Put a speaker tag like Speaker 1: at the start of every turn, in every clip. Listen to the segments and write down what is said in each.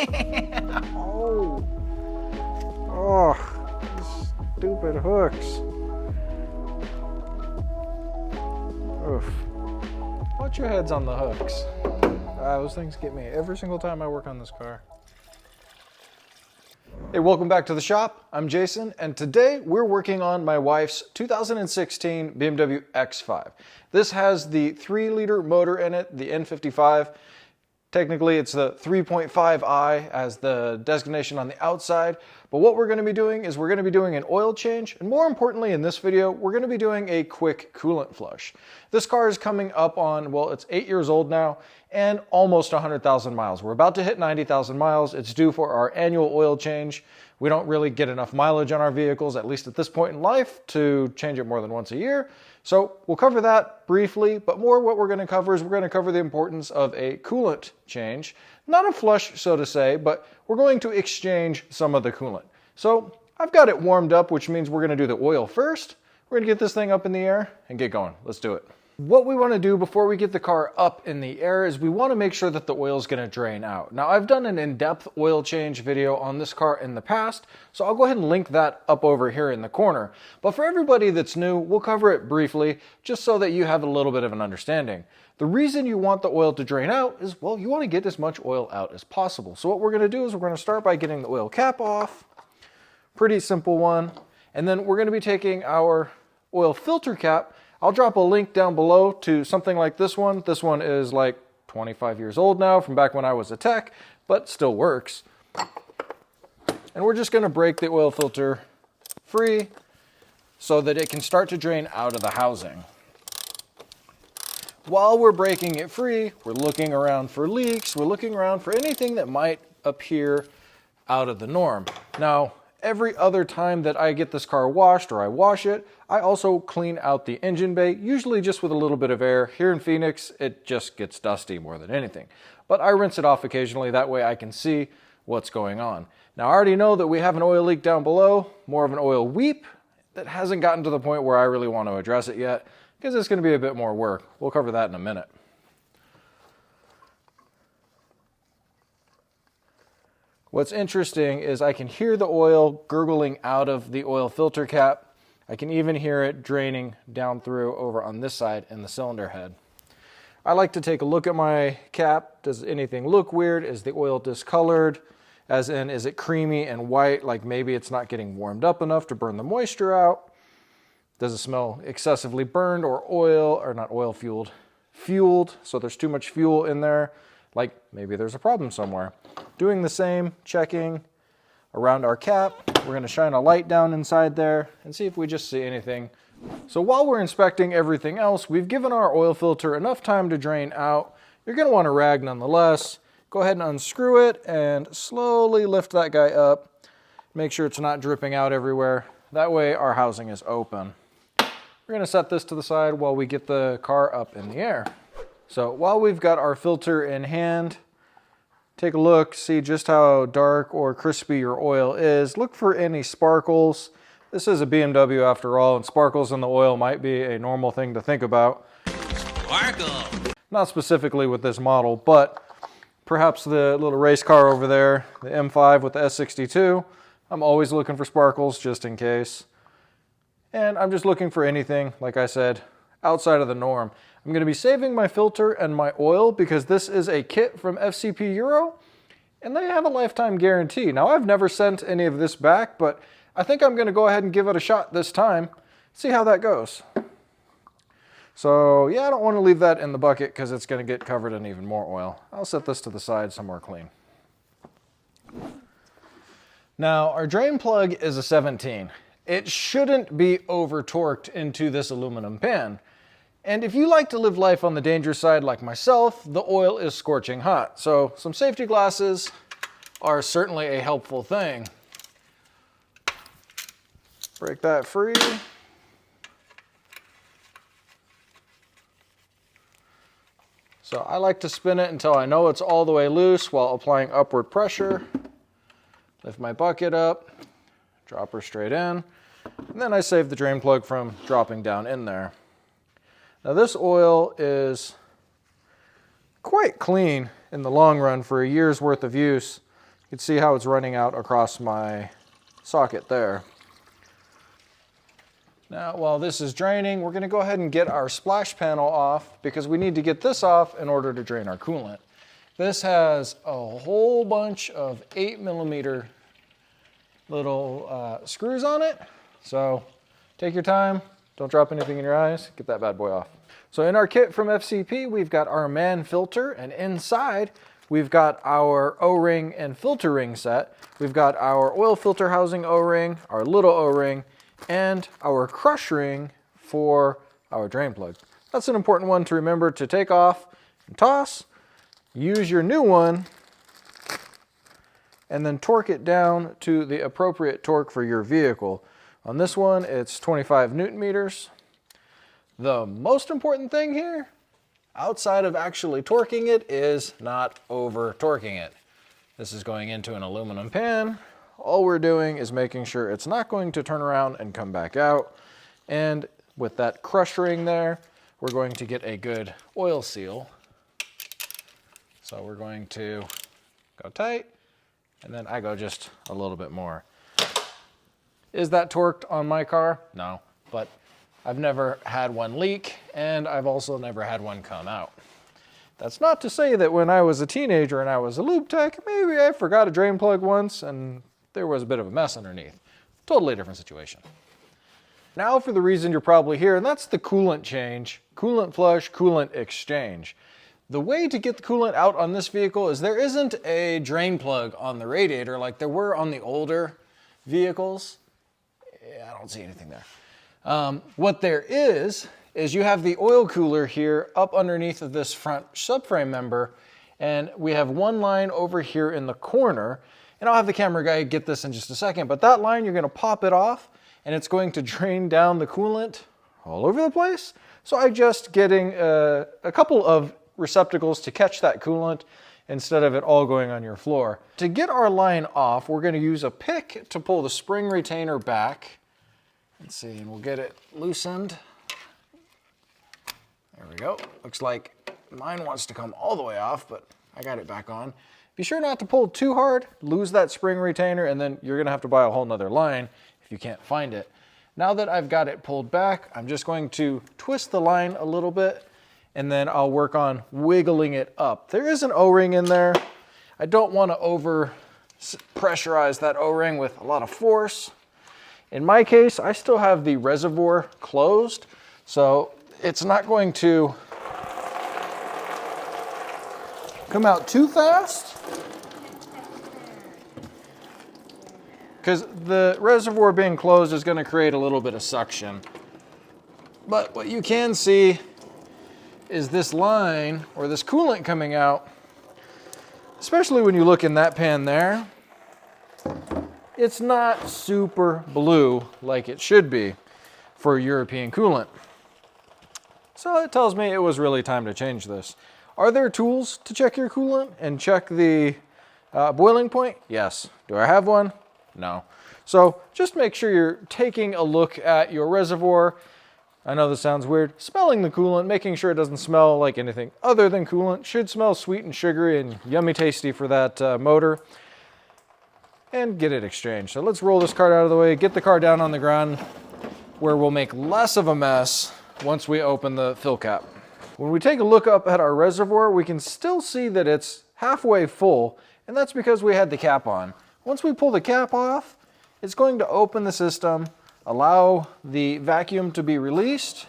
Speaker 1: Oh, oh, these stupid hooks. Oof. Watch your heads on the hooks. Those things get me every single time I work on this car. Hey, welcome back to the shop. I'm Jason, and today we're working on my wife's 2016 BMW X5. This has the 3-liter motor in it, the N55. Technically, it's the 3.5i as the designation on the outside. But what we're going to be doing is we're going to be doing an oil change. And more importantly, in this video, we're going to be doing a quick coolant flush. This car is coming up on, well, it's 8 years old now and almost 100,000 miles. We're about to hit 90,000 miles. It's due for our annual oil change. We don't really get enough mileage on our vehicles, at least at this point in life, to change it more than once a year. So we'll cover that briefly, but more what we're going to cover is we're going to cover the importance of a coolant change. Not a flush, so to say, but we're going to exchange some of the coolant. So I've got it warmed up, which means we're going to do the oil first. We're going to get this thing up in the air and get going. Let's do it. What we want to do before we get the car up in the air is we want to make sure that the oil is going to drain out. Now, I've done an in-depth oil change video on this car in the past, so I'll go ahead and link that up over here in the corner. But for everybody that's new, we'll cover it briefly just so that you have a little bit of an understanding. The reason you want the oil to drain out is, well, you want to get as much oil out as possible. So what we're going to do is we're going to start by getting the oil cap off. Pretty simple one. And then we're going to be taking our oil filter cap. I'll drop a link down below to something like this one. This one is like 25 years old now, from back when I was a tech, but still works. And we're just going to break the oil filter free so that it can start to drain out of the housing. While we're breaking it free, we're looking around for leaks. We're looking around for anything that might appear out of the norm. Now, every other time that I get this car washed or I wash it, I also clean out the engine bay, usually just with a little bit of air. Here in Phoenix, it just gets dusty more than anything. But I rinse it off occasionally, that way I can see what's going on. Now, I already know that we have an oil leak down below, more of an oil weep, that hasn't gotten to the point where I really want to address it yet, because it's going to be a bit more work. We'll cover that in a minute. What's interesting is I can hear the oil gurgling out of the oil filter cap. I can even hear it draining down through over on this side in the cylinder head. I like to take a look at my cap. Does anything look weird? Is the oil discolored? As in, is it creamy and white, like maybe it's not getting warmed up enough to burn the moisture out? Does it smell excessively burned or oil, or not oil fueled? Fueled, so there's too much fuel in there. Like maybe there's a problem somewhere. Doing the same, checking around our cap. We're going to shine a light down inside there and see if we just see anything. So while we're inspecting everything else, we've given our oil filter enough time to drain out. You're going to want a rag nonetheless. Go ahead and unscrew it and slowly lift that guy up. Make sure it's not dripping out everywhere. That way our housing is open. We're going to set this to the side while we get the car up in the air. So while we've got our filter in hand, take a look, see just how dark or crispy your oil is. Look for any sparkles. This is a BMW after all, and sparkles in the oil might be a normal thing to think about. Sparkle! Not specifically with this model, but perhaps the little race car over there, the M5 with the S62. I'm always looking for sparkles just in case. And I'm just looking for anything, like I said, outside of the norm. I'm going to be saving my filter and my oil because this is a kit from FCP Euro and they have a lifetime guarantee. Now, I've never sent any of this back, but I think I'm going to go ahead and give it a shot this time, see how that goes. So yeah, I don't want to leave that in the bucket because it's going to get covered in even more oil. I'll set this to the side somewhere clean. Now, our drain plug is a 17. It shouldn't be over torqued into this aluminum pan. And if you like to live life on the dangerous side like myself, the oil is scorching hot. So some safety glasses are certainly a helpful thing. Break that free. So I like to spin it until I know it's all the way loose while applying upward pressure. Lift my bucket up, drop her straight in, and then I save the drain plug from dropping down in there. Now this oil is quite clean in the long run for a year's worth of use. You can see how it's running out across my socket there. Now, while this is draining, we're going to go ahead and get our splash panel off because we need to get this off in order to drain our coolant. This has a whole bunch of 8mm little screws on it. So take your time, don't drop anything in your eyes, get that bad boy off. So in our kit from FCP, we've got our man filter, and inside we've got our O-ring and filter ring set. We've got our oil filter housing O-ring, our little O-ring, and our crush ring for our drain plug. That's an important one to remember to take off and toss. Use your new one and then torque it down to the appropriate torque for your vehicle. On this one, it's 25 Newton meters. The most important thing here, outside of actually torquing it, is not over torquing it. This is going into an aluminum pan. All we're doing is making sure it's not going to turn around and come back out. And with that crush ring there, we're going to get a good oil seal. So we're going to go tight, and then I go just a little bit more. Is that torqued on my car? No, but I've never had one leak, and I've also never had one come out. That's not to say that when I was a teenager and I was a lube tech, maybe I forgot a drain plug once and there was a bit of a mess underneath. Totally different situation. Now for the reason you're probably here, and that's the coolant change, coolant flush, coolant exchange. The way to get the coolant out on this vehicle is there isn't a drain plug on the radiator like there were on the older vehicles. Yeah, I don't see anything there. What there is you have the oil cooler here up underneath of this front subframe member, and we have one line over here in the corner. And I'll have the camera guy get this in just a second, but that line, you're gonna pop it off and it's going to drain down the coolant all over the place. So I'm just getting a couple of receptacles to catch that coolant instead of it all going on your floor. To get our line off, we're gonna use a pick to pull the spring retainer back. Let's see, and we'll get it loosened. There we go. Looks like mine wants to come all the way off, but I got it back on. Be sure not to pull too hard, lose that spring retainer, and then you're gonna have to buy a whole nother line if you can't find it. Now that I've got it pulled back, I'm just going to twist the line a little bit, and then I'll work on wiggling it up. There is an O-ring in there. I don't wanna over pressurize that O-ring with a lot of force. In my case, I still have the reservoir closed, so it's not going to come out too fast, because the reservoir being closed is going to create a little bit of suction. But what you can see is this line, or this coolant coming out, especially when you look in that pan there, it's not super blue like it should be for European coolant. So it tells me it was really time to change this. Are there tools to check your coolant and check the boiling point? Yes. Do I have one? No. So just make sure you're taking a look at your reservoir. I know this sounds weird. Smelling the coolant, making sure it doesn't smell like anything other than coolant. Should smell sweet and sugary and yummy tasty for that motor. And get it exchanged. So let's roll this cart out of the way, get the car down on the ground where we'll make less of a mess once we open the fill cap. When we take a look up at our reservoir, we can still see that it's halfway full, and that's because we had the cap on. Once we pull the cap off, it's going to open the system, allow the vacuum to be released,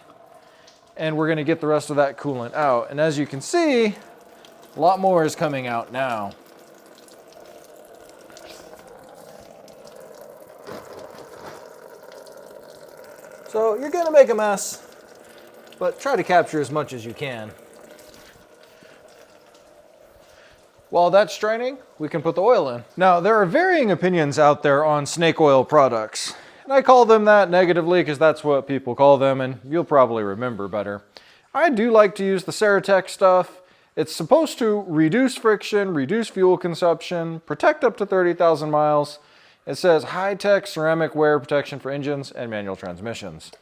Speaker 1: and we're gonna get the rest of that coolant out. And as you can see, a lot more is coming out now. So you're gonna make a mess, but try to capture as much as you can. While that's straining, we can put the oil in. Now, there are varying opinions out there on snake oil products. And I call them that negatively because that's what people call them, and you'll probably remember better. I do like to use the Ceratec stuff. It's supposed to reduce friction, reduce fuel consumption, protect up to 30,000 miles. It says high-tech ceramic wear protection for engines and manual transmissions.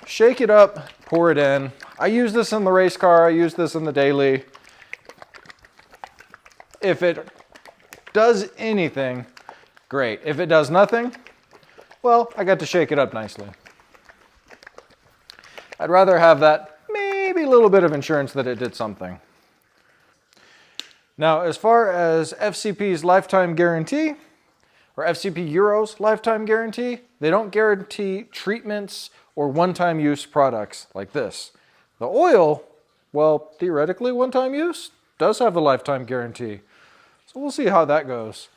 Speaker 1: Shake it up, pour it in. I use this in the race car, I use this in the daily. If it does anything, great. If it does nothing, well, I got to shake it up nicely. I'd rather have that maybe little bit of insurance that it did something. Now, as far as FCP's lifetime guarantee, or FCP Euro's lifetime guarantee, they don't guarantee treatments or one-time use products like this. The oil, well, theoretically one-time use, does have a lifetime guarantee. So we'll see how that goes.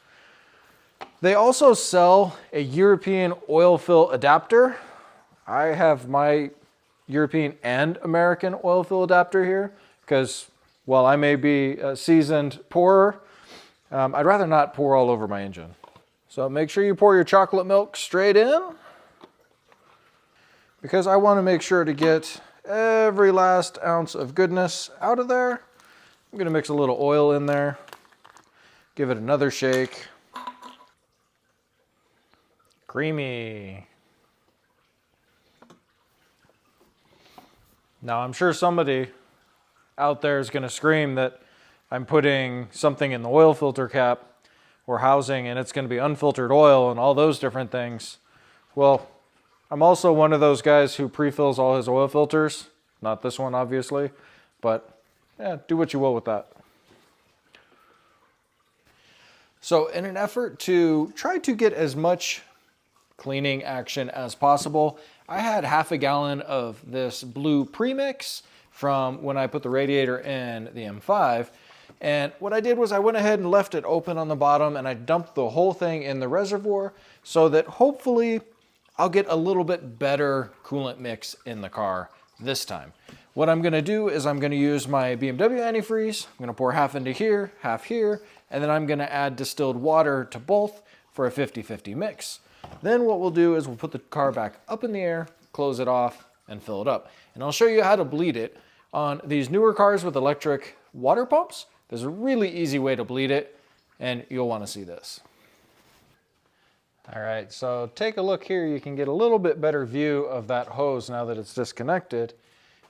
Speaker 1: They also sell a European oil fill adapter. I have my European and American oil fill adapter here because while I may be a seasoned pourer, I'd rather not pour all over my engine. So make sure you pour your chocolate milk straight in because I want to make sure to get every last ounce of goodness out of there. I'm going to mix a little oil in there, give it another shake. Creamy. Now I'm sure somebody out there is going to scream that I'm putting something in the oil filter cap or housing and it's going to be unfiltered oil and all those different things. Well, I'm also one of those guys who pre-fills all his oil filters. Not this one, obviously, but yeah, do what you will with that. So in an effort to try to get as much cleaning action as possible, I had half a gallon of this blue premix from when I put the radiator in the M5. And what I did was I went ahead and left it open on the bottom and I dumped the whole thing in the reservoir so that hopefully I'll get a little bit better coolant mix in the car this time. What I'm going to do is I'm going to use my BMW antifreeze. I'm going to pour half into here, half here, and then I'm going to add distilled water to both for a 50-50 mix. Then what we'll do is we'll put the car back up in the air, close it off, and fill it up. And I'll show you how to bleed it. On these newer cars with electric water pumps, there's a really easy way to bleed it, and you'll want to see this. All right, so take a look here. You can get a little bit better view of that hose now that it's disconnected.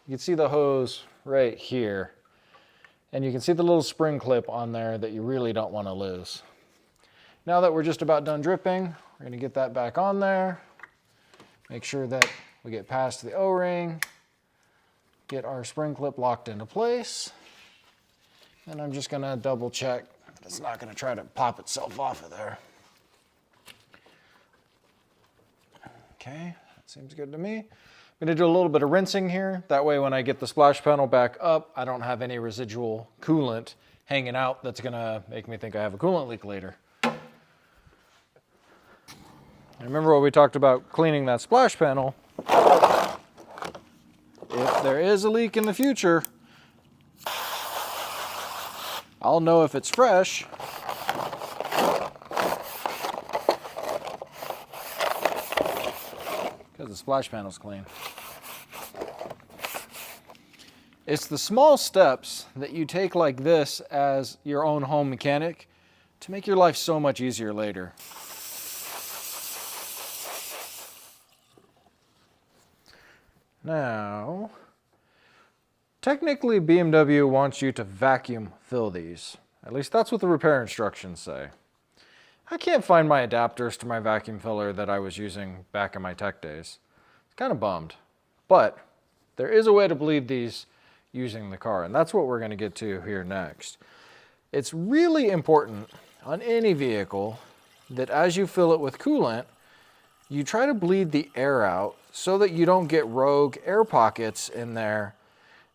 Speaker 1: You can see the hose right here. And you can see the little spring clip on there that you really don't want to lose. Now that we're just about done dripping, we're going to get that back on there. Make sure that we get past the O-ring. Get our spring clip locked into place. And I'm just going to double check that it's not going to try to pop itself off of there. Okay, that seems good to me. I'm going to do a little bit of rinsing here. That way when I get the splash panel back up, I don't have any residual coolant hanging out that's going to make me think I have a coolant leak later. Remember what we talked about cleaning that splash panel. If there is a leak in the future, I'll know if it's fresh because the splash panel's clean. It's the small steps that you take like this as your own home mechanic to make your life so much easier later. Now, technically BMW wants you to vacuum fill these. At least that's what the repair instructions say. I can't find my adapters to my vacuum filler that I was using back in my tech days. It's kind of bummed. But there is a way to bleed these using the car, and that's what we're going to get to here next. It's really important on any vehicle that as you fill it with coolant, you try to bleed the air out so that you don't get rogue air pockets in there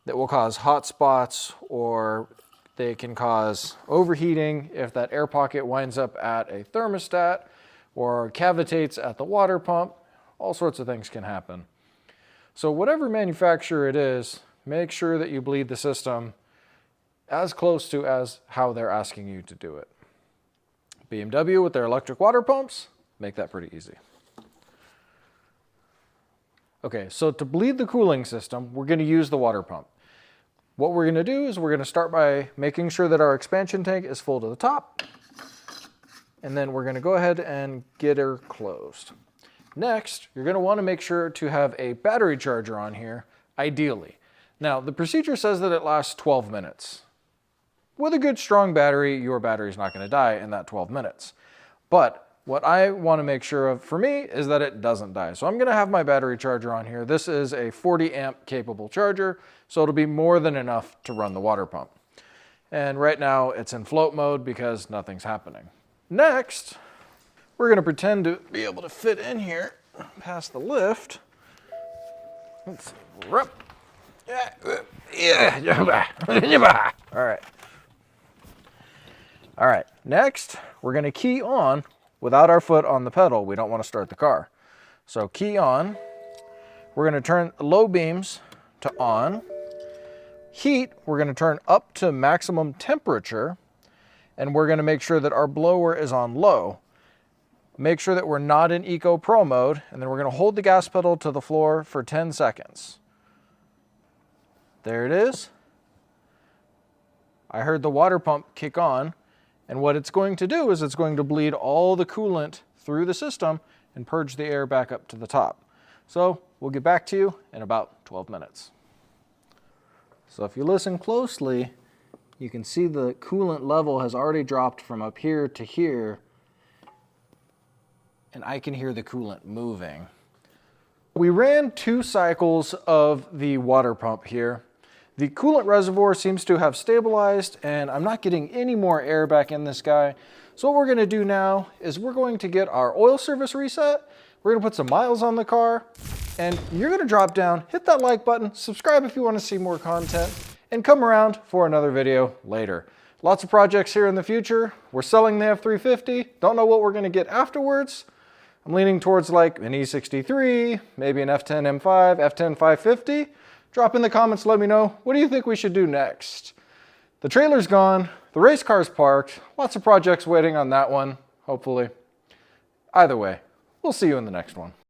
Speaker 1: that will cause hot spots, or they can cause overheating if that air pocket winds up at a thermostat or cavitates at the water pump. All sorts of things can happen. So whatever manufacturer it is, make sure that you bleed the system as close to as how they're asking you to do it. BMW with their electric water pumps, make that pretty easy. Okay, so to bleed the cooling system, we're going to use the water pump. What we're going to do is we're going to start by making sure that our expansion tank is full to the top. And then we're going to go ahead and get her closed. Next, you're going to want to make sure to have a battery charger on here, ideally. Now, the procedure says that it lasts 12 minutes. with a good strong battery, your battery's not going to die in that 12 minutes. But what I want to make sure of for me is that it doesn't die. So I'm going to have my battery charger on here. This is a 40 amp capable charger, so it'll be more than enough to run the water pump. And right now it's in float mode because nothing's happening. Next, we're going to pretend to be able to fit in here past the lift. Let's rub. All right, next we're going to key on without our foot on the pedal. We don't want to start the car. So key on. We're going to turn low beams to on. Heat, we're going to turn up to maximum temperature, and we're going to make sure that our blower is on low. Make sure that we're not in Eco Pro mode, and then we're going to hold the gas pedal to the floor for 10 seconds. There it is. I heard the water pump kick on, and what it's going to do is it's going to bleed all the coolant through the system and purge the air back up to the top. So we'll get back to you in about 12 minutes. So if you listen closely, you can see the coolant level has already dropped from up here to here, and I can hear the coolant moving. We ran 2 cycles of the water pump here. The coolant reservoir seems to have stabilized, and I'm not getting any more air back in this guy. So what we're going to do now is we're going to get our oil service reset. We're going to put some miles on the car, and you're going to drop down, hit that like button, subscribe if you want to see more content, and come around for another video later. Lots of projects here in the future. We're selling the F350. Don't know what we're going to get afterwards. I'm leaning towards like an E63, maybe an F10 M5, F10 550. Drop in the comments, let me know, what do you think we should do next? The trailer's gone, the race car's parked, lots of projects waiting on that one, hopefully. Either way, we'll see you in the next one.